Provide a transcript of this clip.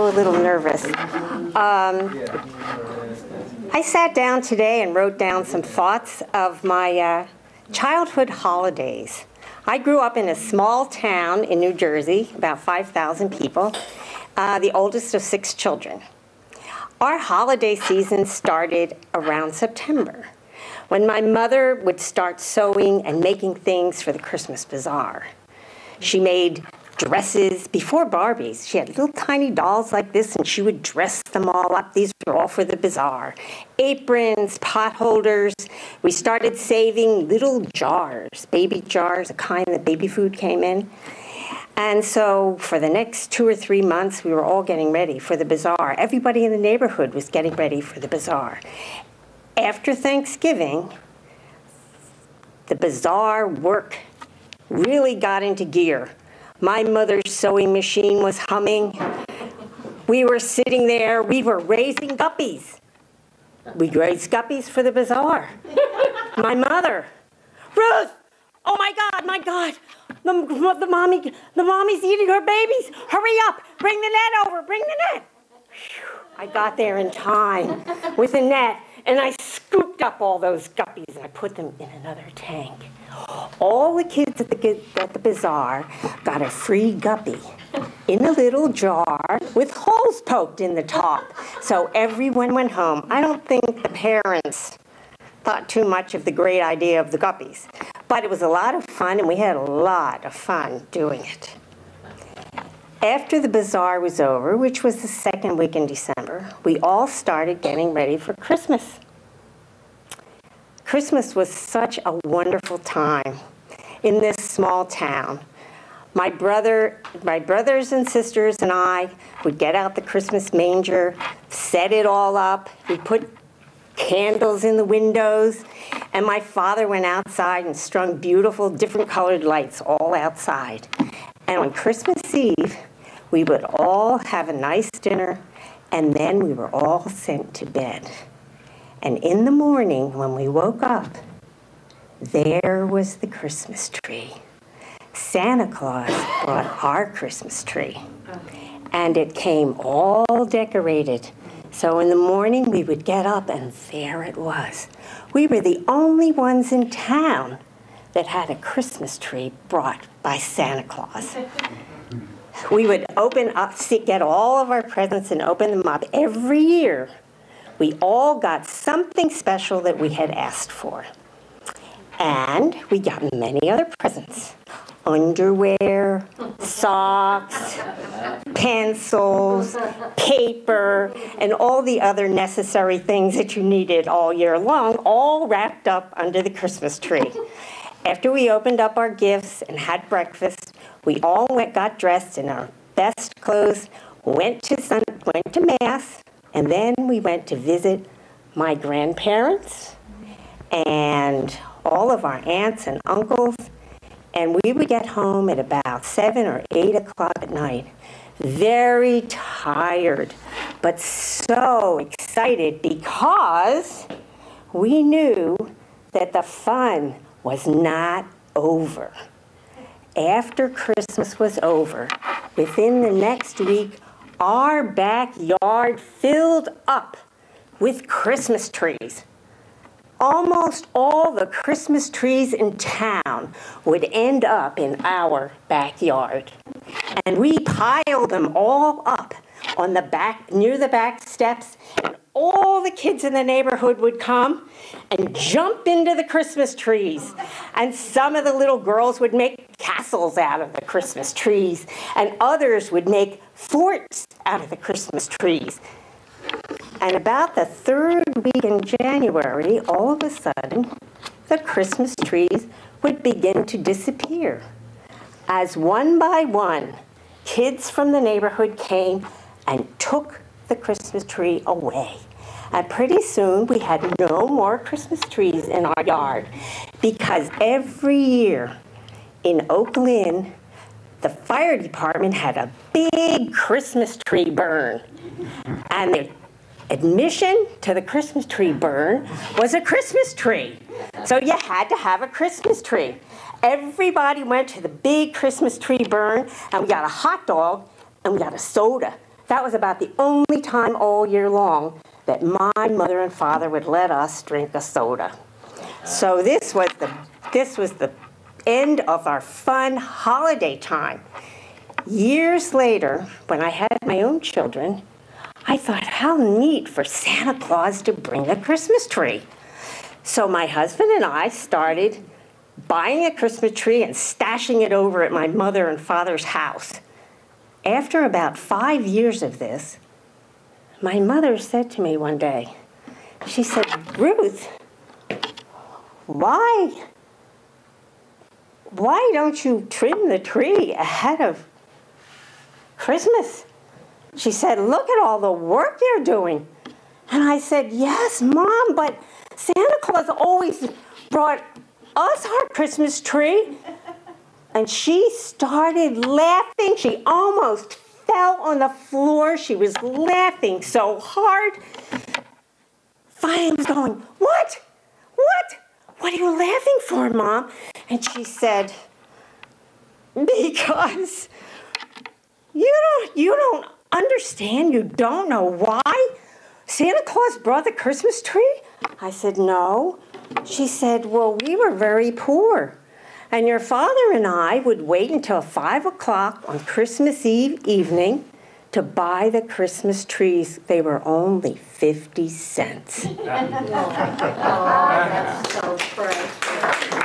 a little nervous. I sat down today and wrote down some thoughts of my childhood holidays. I grew up in a small town in New Jersey, about 5,000 people, the oldest of 6 children. Our holiday season started around September, when my mother would start sewing and making things for the Christmas bazaar. She made dresses before Barbies. She had little tiny dolls like this, and she would dress them all up. These were all for the bazaar. Aprons, pot holders. We started saving little jars, baby jars, a kind that baby food came in. And so for the next 2 or 3 months, we were all getting ready for the bazaar. Everybody in the neighborhood was getting ready for the bazaar. After Thanksgiving, the bazaar work really got into gear. My mother's sewing machine was humming. We were sitting there. We were raising guppies. We raised guppies for the bazaar. My mother, Ruth, oh my God, the mommy's eating her babies. Hurry up, bring the net over, bring the net. Whew. I got there in time with a net, and I scooped up all those guppies, and I put them in another tank. All the kids at the bazaar got a free guppy in a little jar with holes poked in the top. So everyone went home. I don't think the parents thought too much of the great idea of the guppies, but it was a lot of fun, and we had a lot of fun doing it. After the bazaar was over, which was the second week in December, we all started getting ready for Christmas. Christmas was such a wonderful time in this small town. My brothers and sisters and I would get out the Christmas manger, set it all up. We'd put candles in the windows, and my father went outside and strung beautiful, different colored lights all outside. And on Christmas Eve, we would all have a nice dinner, and then we were all sent to bed. And in the morning, when we woke up, there was the Christmas tree. Santa Claus brought our Christmas tree, and it came all decorated. So in the morning, we would get up, and there it was. We were the only ones in town that had a Christmas tree brought by Santa Claus. We would open up, get all of our presents and open them up every year. We all got something special that we had asked for. And we got many other presents. Underwear, socks, pencils, paper, and all the other necessary things that you needed all year long, all wrapped up under the Christmas tree. After we opened up our gifts and had breakfast, we all got dressed in our best clothes, went to Mass, and then we went to visit my grandparents and all of our aunts and uncles, and we would get home at about 7 or 8 o'clock at night, very tired, but so excited because we knew that the fun was not over. After Christmas was over, within the next week, our backyard filled up with Christmas trees. Almost all the Christmas trees in town would end up in our backyard. And we piled them all up on the back, near the back steps, and all the kids in the neighborhood would come and jump into the Christmas trees. And some of the little girls would make castles out of the Christmas trees, and others would make forts out of the Christmas trees. And about the 3rd week in January, all of a sudden, the Christmas trees would begin to disappear. As one by one, kids from the neighborhood came and took the Christmas tree away. And pretty soon, we had no more Christmas trees in our yard, because every year in Oak Lynn, the fire department had a big Christmas tree burn. And the admission to the Christmas tree burn was a Christmas tree. So you had to have a Christmas tree. Everybody went to the big Christmas tree burn, and we got a hot dog, and we got a soda That was about the only time all year long that my mother and father would let us drink a soda. So this was the end of our fun holiday time. Years later, when I had my own children, I thought, how neat for Santa Claus to bring a Christmas tree. So my husband and I started buying a Christmas tree and stashing it over at my mother and father's house. After about 5 years of this, my mother said to me one day, she said, Ruth, why don't you trim the tree ahead of Christmas? She said, look at all the work you're doing. And I said, yes, Mom, but Santa Claus always brought us our Christmas tree. And she started laughing. She almost fell on the floor. She was laughing so hard. Finally, I was going, what? What are you laughing for, Mom? And she said, because you don't understand, you don't know why Santa Claus brought the Christmas tree? I said, no. She said, well, we were very poor. And your father and I would wait until 5 o'clock on Christmas Eve evening to buy the Christmas trees. They were only 50 cents. Oh, that's so precious.